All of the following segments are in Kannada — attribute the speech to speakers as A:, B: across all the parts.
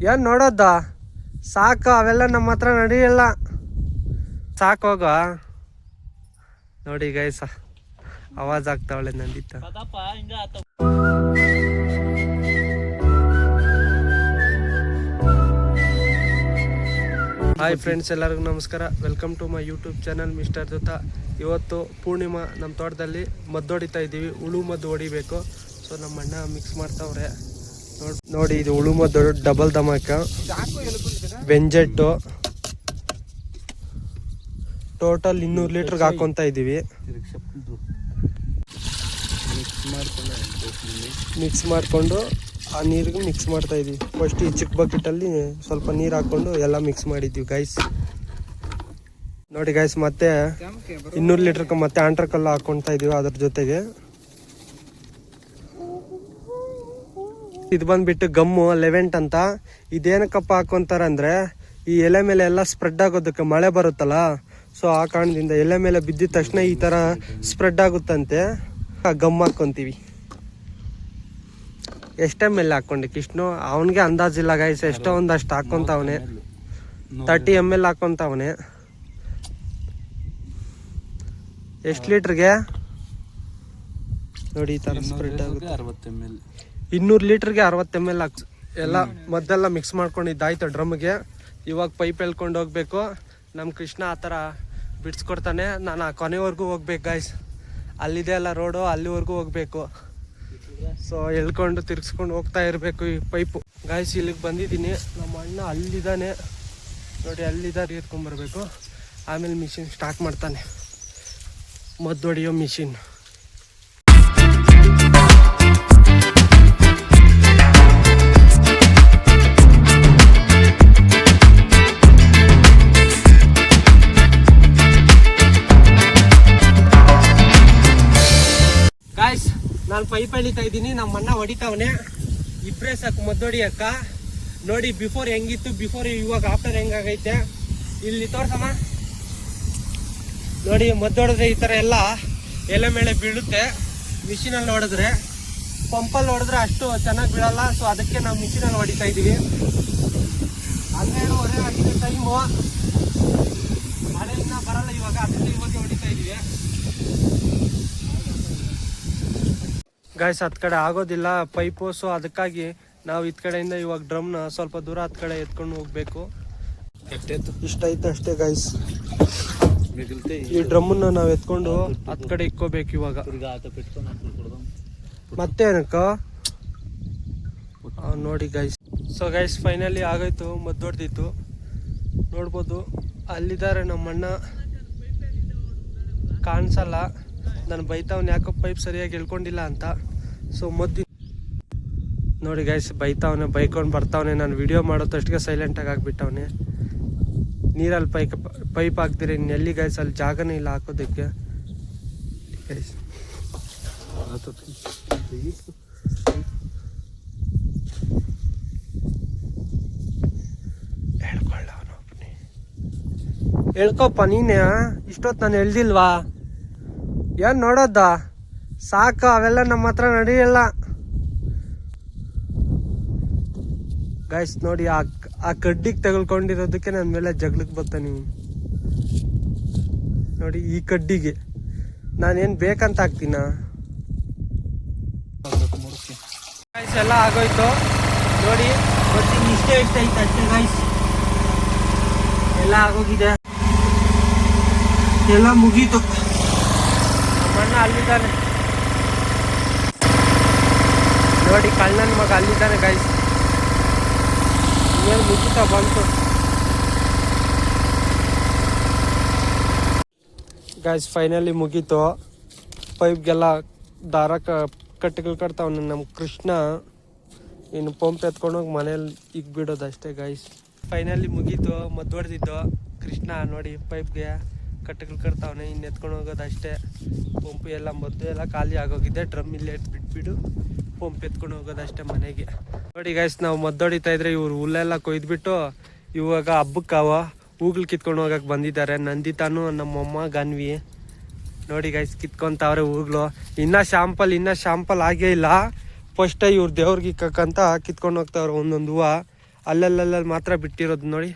A: ಏನ್ ನೋಡೋದ ಸಾಕು, ಅವೆಲ್ಲ ನಮ್ಮ ಹತ್ರ ನಡೆಯಲ್ಲ. ಸಾಕೋಗ ನೋಡಿ ಗೈಸ, ಆವಾಜ್ ಆಗ್ತಾವಳೆ ನಂದಿತ. ಹಾಯ್ ಫ್ರೆಂಡ್ಸ್, ಎಲ್ಲರಿಗೂ ನಮಸ್ಕಾರ. Welcome to my YouTube channel mister Datta. ಇವತ್ತು ಪೂರ್ಣಿಮಾ ನಮ್ಮ ತೋಟದಲ್ಲಿ ಮದ್ದು ಹೊಡಿತಾ ಇದ್ದೀವಿ. ಹುಳು ಮದ್ದು ಹೊಡಿಬೇಕು. ಸೊ ನಮ್ಮ ಅಣ್ಣ ಮಿಕ್ಸ್ ಮಾಡ್ತಾವ್ರೆ. ನೋಡಿ ಇದು ಹುಳು ಮದ್ದು ಡಬಲ್ ಧಮಾಕ, ಬೆಂಜೆಟ್ಟು. ಟೋಟಲ್ 200 ಲೀಟರ್ಗೆ ಹಾಕೊತಾ ಇದ್ದೀವಿ. ಮಿಕ್ಸ್ ಮಾಡಿಕೊಂಡು ಆ ನೀರಿಗೆ ಮಿಕ್ಸ್ ಮಾಡ್ತಾ ಇದೀವಿ. ಫಸ್ಟ್ ಈ ಚಿಕ್ಕ ಬಕೆಟಲ್ಲಿ ಸ್ವಲ್ಪ ನೀರು ಹಾಕೊಂಡು ಎಲ್ಲ ಮಿಕ್ಸ್ ಮಾಡಿದ್ದೀವಿ ಗೈಸ್. ನೋಡಿ ಗೈಸ್, ಮತ್ತೆ 200 ಲೀಟರ್ಗೆ ಮತ್ತೆ ಆಂಟ್ರ್ ಕಲ್ಲು ಹಾಕೊತಾ ಇದೀವಿ ಅದ್ರ ಜೊತೆಗೆ. ಇದು ಬಂದ್ಬಿಟ್ಟು ಗಮ್ಮು ಲೆವೆಂಟ್ ಅಂತ. ಇದೇನಕ್ಕಪ್ಪ ಹಾಕೊಂತಾರಂದ್ರೆ ಈ ಎಲೆ ಮೇಲೆ ಎಲ್ಲ ಸ್ಪ್ರೆಡ್ ಆಗೋದಕ್ಕೆ, ಮಳೆ ಬರುತ್ತಲ್ಲ, ಸೊ ಆ ಕಾರಣದಿಂದ ಎಲೆ ಮೇಲೆ ಬಿದ್ದಿದ ತಕ್ಷಣ ಈ ಥರ ಸ್ಪ್ರೆಡ್ ಆಗುತ್ತಂತೆ. ಗಮ್ ಹಾಕ್ಕೊಂತೀವಿ. ಎಷ್ಟೇ ಮೇಲೆ ಹಾಕ್ಕೊಂಡೆ ಕಿಷ್ಣು, ಅವನಿಗೆ ಅಂದಾಜಿಲ್ಲ ಗೈಸ್, ಎಷ್ಟೋ ಒಂದಷ್ಟು ಹಾಕ್ಕೊಂತವನೆ. 30 ml ಹಾಕ್ಕೊಂತವನೆ. ಎಷ್ಟು ಲೀಟ್ರಿಗೆ ನೋಡಿ ಈ ಥರ ಸ್ಪ್ರೆಡ್ ಆಗುತ್ತೆ. 200 ಲೀಟ್ರಿಗೆ 60 ml ಹಾಕ್ ಎಲ್ಲ ಮದ್ದೆಲ್ಲ ಮಿಕ್ಸ್ ಮಾಡ್ಕೊಂಡಿದ್ದಾಯ್ತು ಡ್ರಮ್ಗೆ. ಇವಾಗ ಪೈಪ್ ಎಳ್ಕೊಂಡು ಹೋಗ್ಬೇಕು. ನಮ್ಮ ಕೃಷ್ಣ ಆ ಥರ ಬಿಡಿಸ್ಕೊಡ್ತಾನೆ. ನಾನು ಆ ಕೊನೆವರೆಗೂ ಹೋಗ್ಬೇಕು ಗೈಸ್. ಅಲ್ಲಿದೆ ಅಲ್ಲ ರೋಡು, ಅಲ್ಲಿವರೆಗೂ ಹೋಗ್ಬೇಕು. ಸೊ ಎಳ್ಕೊಂಡು ತಿರ್ಗಿಸ್ಕೊಂಡು ಹೋಗ್ತಾ ಇರಬೇಕು ಈ ಪೈಪು. ಗೈಸ್ ಇಲ್ಲಿಗೆ ಬಂದಿದ್ದೀನಿ. ನಮ್ಮ ಅಣ್ಣ ಅಲ್ಲಿದ್ದಾನೆ ನೋಡಿ, ಅಲ್ಲಿದ್ದಾರೆ. ಎತ್ಕೊಂಡ್ಬರ್ಬೇಕು. ಆಮೇಲೆ ಮಿಷಿನ್ ಸ್ಟಾರ್ಟ್ ಮಾಡ್ತಾನೆ, ಮದ್ದು ಹೊಡಿಯೋ ಮಿಷಿನ್. ಗಾಯ್ಸ್, ನಾನು ಪೈಪ್ ಎಳಿತಾ ಇದ್ದೀನಿ. ನಮ್ಮ ಅಣ್ಣ ಹೊಡಿತಾವನೆ. ಇಬ್ಬರೇ ಸಾಕು ಮದ್ದು ಹೊಡಿಯಕ್ಕ. ನೋಡಿ ಬಿಫೋರ್ ಹೆಂಗಿತ್ತು, ಬಿಫೋರ್ ಇವಾಗ ಆಫ್ಟರ್ ಹೆಂಗಾಗೈತೆ ಇಲ್ಲಿ ತೋರ್ಸಮ್ಮ. ನೋಡಿ ಮದ್ದು ಹೊಡೆದ್ರೆ ಈ ಥರ ಎಲ್ಲ ಎಲೆ ಮೇಲೆ ಬೀಳುತ್ತೆ. ಮಿಷಿನಲ್ಲಿ ಹೊಡೆದ್ರೆ, ಪಂಪಲ್ಲಿ ಹೊಡೆದ್ರೆ ಅಷ್ಟು ಚೆನ್ನಾಗಿ ಬೀಳಲ್ಲ. ಸೊ ಅದಕ್ಕೆ ನಾವು ಮಿಷಿನಲ್ಲಿ ಹೊಡಿತಾ ಇದ್ದೀವಿ. 12:30 ಆಗಿದೆ ಟೈಮು. ಮಳೆ ಇನ್ನೂ ಬರಲ್ಲ ಇವಾಗ, ಅದಕ್ಕೆ ಇವಾಗ ಹೊಡಿತಾ ಇದ್ದೀವಿ. ಗಾಯ್ಸ್ ಹತ್ತು ಕಡೆ ಆಗೋದಿಲ್ಲ ಪೈಪು. ಸೊ ಅದಕ್ಕಾಗಿ ನಾವು ಇದ್ ಕಡೆಯಿಂದ ಇವಾಗ ಡ್ರಮ್ನ ಸ್ವಲ್ಪ ದೂರ ಹತ್ತು ಕಡೆ ಎತ್ಕೊಂಡು ಹೋಗ್ಬೇಕು. ಇಷ್ಟ ಐತೆ ಅಷ್ಟೇ ಗಾಯ್ಸ್. ಈ ಡ್ರಮ್ಮನ್ನ ನಾವು ಎತ್ಕೊಂಡು ಹತ್ತು ಕಡೆ ಇಕ್ಕೋಬೇಕು ಇವಾಗ. ಮತ್ತೆ ಏನಕ್ಕ ನೋಡಿ ಗೈಸ್. ಸೊ ಗೈಸ್ ಫೈನಲಿ ಆಗೋಯ್ತು, ಮದ್ದು ಹೊಡೆದಿತ್ತು. ನೋಡ್ಬೋದು ಅಲ್ಲಿದ್ದಾರೆ ನಮ್ಮ ಅಣ್ಣ, ಕಾಣಿಸಲ್ಲ. ನಾನು ಬೈತಾವನೆ ಯಾಕೋ ಪೈಪ್ ಸರಿಯಾಗಿ ಎಳ್ಕೊಂಡಿಲ್ಲ ಅಂತ. ಸೊ ಮದ್ದು ನೋಡಿ ಗೈಸ್, ಬೈತಾವನೆ, ಬೈಕೊಂಡು ಬರ್ತಾವನೆ. ನಾನು ವಿಡಿಯೋ ಮಾಡೋದಷ್ಟಿಗೆ ಸೈಲೆಂಟಾಗಿ ಆಗಿಬಿಟ್ಟವನೆ. ನೀರಲ್ಲಿ ಪೈಪ್ ಹಾಕ್ತೀರಿ ಎಲ್ಲಿ ಗೈಸ್, ಅಲ್ಲಿ ಜಾಗನೇ ಇಲ್ಲ ಹಾಕೋದಕ್ಕೆ ಗೈಸ್. ಹೇಳ್ಕೊಳ್ಳವನೊಬ್ಬನೇ, ಹೇಳ್ಕೊಪ್ಪ ನೀನೇ. ಇಷ್ಟೊತ್ತು ನಾನು ಹೇಳ್ದಿಲ್ವಾ? ಏನ್ ನೋಡೋದ ಸಾಕು, ಅವೆಲ್ಲ ನಮ್ಮ ಹತ್ರ ನಡೆಯಲ್ಲ ಗೈಸ್. ನೋಡಿ ಆ ಕಡ್ಡಿಗೆ ತಗೊಳ್ಕೊಂಡಿರೋದಕ್ಕೆ ನನ್ನ ಮೇಲೆ ಜಗಳಕ್ಕೆ ಬರ್ತಾನೆ ನೀವು. ನೋಡಿ ಈ ಕಡ್ಡಿಗೆ ನಾನೇನು ಬೇಕಂತ ಹಾಕ್ತೀನ. ಗೈಸ್ ಎಲ್ಲ ಆಗೋಯ್ತು ನೋಡಿ. ಗೊತ್ತಿನ ಇಷ್ಟೇ ಐತೆ ಅಷ್ಟೇ ಗೈಸ್, ಎಲ್ಲ ಆಗೋಗಿದೆ, ಎಲ್ಲ ಮುಗೀತು. ಅಣ್ಣ ಅಲ್ಲಿದ್ದಾನೆ ನೋಡಿ, ಕಳ್ಳನ ಮಗ ಅಲ್ಲಿದ್ದಾನೆ ಗೈಸ್. ಇನ್ನೇನು ಮುಗಿತಾ ಬಂತು ಗೈಸ್. ಫೈನಲಿ ಮುಗೀತು. ಪೈಪ್ಗೆಲ್ಲ ದಾರ ಕಟ್ಟಿಗಳು ಕಟ್ತಾವನೆ ನಮ್ಮ ಕೃಷ್ಣ. ಇನ್ನು ಪಂಪ್ ಎತ್ಕೊಂಡೋಗಿ ಮನೇಲಿ ಈಗ ಬಿಡೋದಷ್ಟೇ ಗೈಸ್. ಫೈನಲಿ ಮುಗೀತು, ಮದ್ದು ಹೊಡೆದಿದ್ದು. ಕೃಷ್ಣ ನೋಡಿ ಪೈಪ್ಗೆ ಕಟ್ಟೆಗಳು ಕಟ್ತಾವನೆ, ಇನ್ನು ಎತ್ಕೊಂಡು ಹೋಗೋದು ಅಷ್ಟೇ. ಪಂಪು ಎಲ್ಲ ಮದ್ದು ಎಲ್ಲ ಖಾಲಿ ಆಗೋಗಿದೆ. ಡ್ರಮ್ ಇಲ್ಲೇ ಬಿಟ್ಬಿಟ್ಟು ಪಂಪ್ ಎತ್ಕೊಂಡು ಹೋಗೋದಷ್ಟೇ ಮನೆಗೆ. ನೋಡಿ ಗೈಸ್, ನಾವು ಮದ್ದು ಹೊಡಿತಾ ಇದ್ರೆ ಇವ್ರು ಹುಲ್ಲೆಲ್ಲ ಕೊಯ್ದುಬಿಟ್ಟು ಇವಾಗ ಹಬ್ಬಕ್ಕಾವ ಹೂಗಳು ಕಿತ್ಕೊಂಡು ಹೋಗಕ್ಕೆ ಬಂದಿದ್ದಾರೆ. ನಂದಿತಾನು ನಮ್ಮಮ್ಮ ಗನ್ವಿ ನೋಡಿ ಗೈಸ್ ಕಿತ್ಕೊಂತಾವ್ರೆ ಹೂಗಳು. ಇನ್ನೂ ಶಾಂಪಲ್ ಆಗೇ ಇಲ್ಲ. ಫಸ್ಟೇ ಇವ್ರು ದೇವ್ರಿಗೆ ಇಕ್ಕಕ್ಕಂತ ಕಿತ್ಕೊಂಡು ಹೋಗ್ತಾವ್ರೆ ಒಂದೊಂದು ಹೂವು. ಅಲ್ಲಲ್ಲಿ ಮಾತ್ರ ಬಿಟ್ಟಿರೋದು ನೋಡಿ.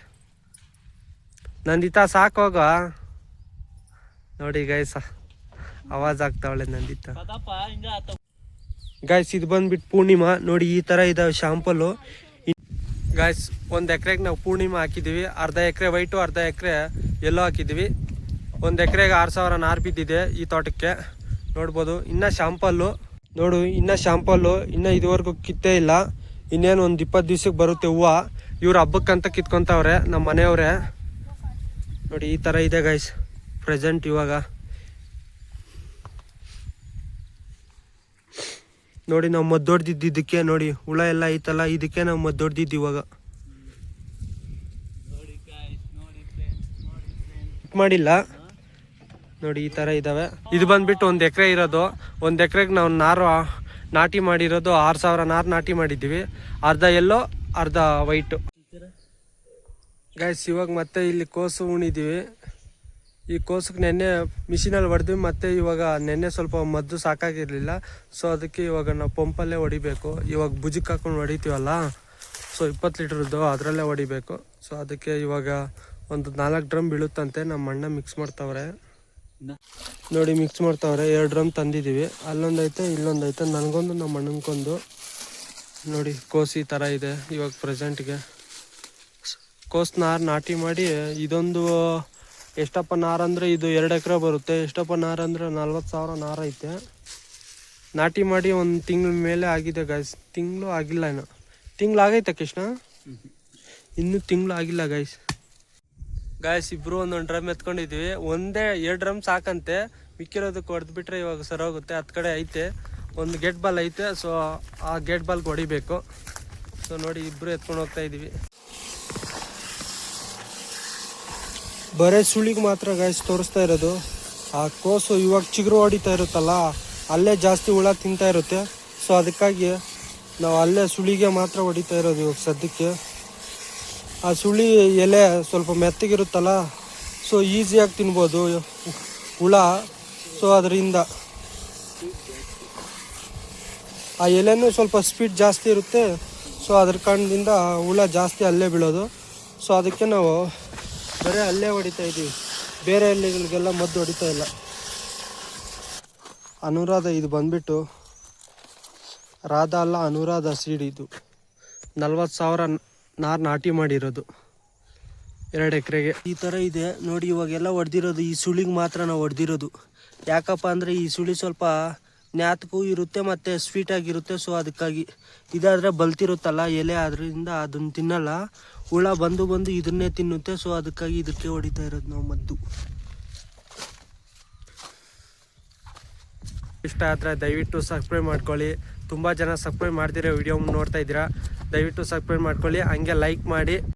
A: ನಂದಿತ ಸಾಕೋಗ ನೋಡಿ ಗೈಸ್, ಆವಾಜ್ ಆಗ್ತಾವಳೆ ನಂದಿತ. ಗೈಸ್ ಇದು ಬಂದ್ಬಿಟ್ಟು ಪೂರ್ಣಿಮಾ ನೋಡಿ, ಈ ಥರ ಇದಾವೆ ಶಾಂಪಲ್ಲು. ಗೈಸ್ 1 ಎಕರೆಗೆ ನಾವು ಪೂರ್ಣಿಮಾ ಹಾಕಿದ್ದೀವಿ, ಅರ್ಧ ಎಕರೆ ವೈಟು ಅರ್ಧ ಎಕರೆ ಎಲ್ಲೋ ಹಾಕಿದ್ದೀವಿ. 1 ಎಕರೆಗೆ 6,000 ನಾರು ಬಿದ್ದಿದೆ ಈ ತೋಟಕ್ಕೆ ನೋಡ್ಬೋದು. ಇನ್ನು ಶಾಂಪಲ್ಲು ನೋಡು, ಇನ್ನು ಶಾಂಪಲ್ಲು ಇನ್ನು ಇದುವರೆಗೂ ಕಿತ್ತೇ ಇಲ್ಲ. ಇನ್ನೇನು ಒಂದು 20 ದಿವ್ಸಕ್ಕೆ ಬರುತ್ತೆ ಹೂವು. ಇವ್ರು ಹಬ್ಬಕ್ಕಂತ ಕಿತ್ಕೊತಾವ್ರೆ ನಮ್ಮ ಮನೆಯವ್ರೆ ನೋಡಿ. ಈ ಥರ ಇದೆ ಗೈಸ್ ಪ್ರೆಸೆಂಟ್ ಇವಾಗ ನೋಡಿ. ನಾವು ಮದ್ದೊಡ್ದಿದ್ದು ಇದಕ್ಕೆ ನೋಡಿ, ಹುಳ ಎಲ್ಲ ಐತಲ್ಲ ಇದಕ್ಕೆ ನಾವು ಮದ್ದೊಡ್ದಿದ್ದು ಇವಾಗ ಮಾಡಿಲ್ಲ ನೋಡಿ. ಈ ಥರ ಇದ್ದಾವೆ. ಇದು ಬಂದ್ಬಿಟ್ಟು 1 ಎಕರೆ ಇರೋದು. 1 ಎಕರೆಗೆ ನಾವು ನಾರು ನಾಟಿ ಮಾಡಿರೋದು 6,000 ನಾರು ನಾಟಿ ಮಾಡಿದ್ದೀವಿ. ಅರ್ಧ ಎಲ್ಲೋ ಅರ್ಧ ವೈಟು. ಗೈಸ್ ಇವಾಗ ಮತ್ತೆ ಇಲ್ಲಿ ಕೋಸು ಉಣಿದ್ದೀವಿ. ಈ ಕೋಸಕ್ಕೆ ನೆನ್ನೆ ಮಿಷಿನಲ್ಲಿ ಹೊಡೆದ್ವಿ, ಮತ್ತು ಇವಾಗ ನೆನ್ನೆ ಸ್ವಲ್ಪ ಮದ್ದು ಸಾಕಾಗಿರಲಿಲ್ಲ. ಸೊ ಅದಕ್ಕೆ ಇವಾಗ ನಾವು ಪಂಪಲ್ಲೇ ಹೊಡಿಬೇಕು. ಇವಾಗ ಭುಜಕ್ಕೆ ಹಾಕೊಂಡು ಹೊಡಿತೀವಲ್ಲ, ಸೊ 20 ಲೀಟ್ರದ್ದು ಅದರಲ್ಲೇ ಹೊಡಿಬೇಕು. ಸೊ ಅದಕ್ಕೆ ಇವಾಗ ಒಂದು 4 ಡ್ರಮ್ ಬೀಳುತ್ತಂತೆ. ನಮ್ಮ ಅಣ್ಣ ಮಿಕ್ಸ್ ಮಾಡ್ತಾವ್ರೆ ನೋಡಿ, ಮಿಕ್ಸ್ ಮಾಡ್ತಾವ್ರೆ. 2 ಡ್ರಮ್ ತಂದಿದ್ದೀವಿ. ಅಲ್ಲೊಂದೈತೆ ಇಲ್ಲೊಂದೈತೆ, ನನಗೊಂದು ನಮ್ಮ ಅಣ್ಣಂಗೊಂದು ನೋಡಿ. ಕೋಸು ಈ ಥರ ಇದೆ ಇವಾಗ ಪ್ರೆಸೆಂಟ್ಗೆ. ಕೋಸು ನಾರು ನಾಟಿ ಮಾಡಿ ಇದೊಂದು ಎಷ್ಟಪ್ಪ ನಾರು ಅಂದರೆ ಇದು 2 ಎಕರೆ ಬರುತ್ತೆ. ಎಷ್ಟಪ್ಪ ನಾರು ಅಂದರೆ 40,000 ನಾರು ಐತೆ. ನಾಟಿ ಮಾಡಿ 1 ತಿಂಗಳ ಮೇಲೆ ಆಗಿದೆ ಗೈಸ್. ತಿಂಗಳು ಆಗಿಲ್ಲ, ಇನ್ನು ತಿಂಗಳು ಆಗೈತೆ ಕೃಷ್ಣ, ಇನ್ನೂ ತಿಂಗಳು ಆಗಿಲ್ಲ ಗೈಸ್. ಇಬ್ಬರು ಒಂದೊಂದು ಡ್ರಮ್ ಎತ್ಕೊಂಡಿದ್ವಿ. 2 ಡ್ರಮ್ ಸಾಕಂತೆ, ಮಿಕ್ಕಿರೋದಕ್ಕೆ ಹೊಡೆದ್ಬಿಟ್ರೆ ಇವಾಗ ಸರೋಗುತ್ತೆ. 10 ಕಡೆ ಐತೆ, ಒಂದು ಗೇಟ್ ಬಾಲ್ ಐತೆ. ಸೊ ಆ ಗೇಟ್ ಬಾಲ್ಗೆ ಹೊಡಿಬೇಕು. ಸೊ ನೋಡಿ ಇಬ್ಬರು ಎತ್ಕೊಂಡು ಹೋಗ್ತಾ ಇದ್ದೀವಿ. ಬರೀ ಸುಳಿಗೆ ಮಾತ್ರ ಗೈಸ್ ತೋರಿಸ್ತಾ ಇರೋದು. ಆ ಕೋಸು ಇವಾಗ ಚಿಗುರು ಹೊಡಿತಾ ಇರುತ್ತಲ್ಲ, ಅಲ್ಲೇ ಜಾಸ್ತಿ ಹುಳ ತಿಂತಾ ಇರುತ್ತೆ. ಸೊ ಅದಕ್ಕಾಗಿ ನಾವು ಅಲ್ಲೇ ಸುಳಿಗೆ ಮಾತ್ರ ಹೊಡಿತಾ ಇರೋದು ಇವಾಗ ಸದ್ಯಕ್ಕೆ. ಆ ಸುಳಿ ಎಲೆ ಸ್ವಲ್ಪ ಮೆತ್ತಗಿರುತ್ತಲ್ಲ, ಸೊ ಈಸಿಯಾಗಿ ತಿನ್ಬೋದು ಹುಳ. ಸೊ ಅದರಿಂದ ಆ ಎಲೆನೂ ಸ್ವಲ್ಪ ಸ್ಪೀಡ್ ಜಾಸ್ತಿ ಇರುತ್ತೆ. ಸೊ ಅದ್ರ ಕಾರಣದಿಂದ ಹುಳ ಜಾಸ್ತಿ ಅಲ್ಲೇ ಬೀಳೋದು. ಸೊ ಅದಕ್ಕೆ ನಾವು ಬರೀ ಅಲ್ಲೇ ಹೊಡಿತಾ ಇದ್ದೀವಿ, ಬೇರೆ ಎಲೆಗಳಿಗೆಲ್ಲ ಮದ್ದು ಹೊಡಿತಾ ಇಲ್ಲ. ಅನುರಾಧ ಇದು ಬಂದ್ಬಿಟ್ಟು ರಾಧಾ ಅಲ್ಲ, ಅನುರಾಧ ಸೀಡ್. ಇದು 40,000 ನಾರು ನಾಟಿ ಮಾಡಿರೋದು 2 ಎಕರೆಗೆ. ಈ ಥರ ಇದೆ ನೋಡಿ. ಇವಾಗೆಲ್ಲ ಹೊಡೆದಿರೋದು ಈ ಸುಳಿಗೆ ಮಾತ್ರ ನಾವು ಹೊಡೆದಿರೋದು. ಯಾಕಪ್ಪ ಅಂದರೆ ಈ ಸುಳಿ ಸ್ವಲ್ಪ ನ್ಯಾತ್ಗೂ ಇರುತ್ತೆ ಮತ್ತು ಸ್ವೀಟಾಗಿರುತ್ತೆ. ಸೊ ಅದಕ್ಕಾಗಿ. ಇದಾದರೆ ಬಲ್ತಿರುತ್ತಲ್ಲ ಎಲೆ, ಅದರಿಂದ ಅದನ್ನು ತಿನ್ನಲ್ಲ. ಹುಳ ಬಂದು ಇದನ್ನೇ ತಿನ್ನುತ್ತೆ. ಸೊ ಅದಕ್ಕಾಗಿ ಇದಕ್ಕೆ ಹೊಡಿತಾ ಇರೋದು ನಾವು ಮದ್ದು. ಇಷ್ಟ ಆದರೆ ದಯವಿಟ್ಟು ಸಬ್ಸ್ಕ್ರೈಬ್ ಮಾಡ್ಕೊಳ್ಳಿ. ತುಂಬ ಜನ ಸಬ್ಸ್ಕ್ರೈಬ್ ಮಾಡ್ದಿರೋ ವಿಡಿಯೋ ನೋಡ್ತಾ ಇದ್ದೀರಾ, ದಯವಿಟ್ಟು ಸಬ್ಸ್ಕ್ರೈಬ್ ಮಾಡ್ಕೊಳ್ಳಿ. ಹಂಗೆ ಲೈಕ್ ಮಾಡಿ.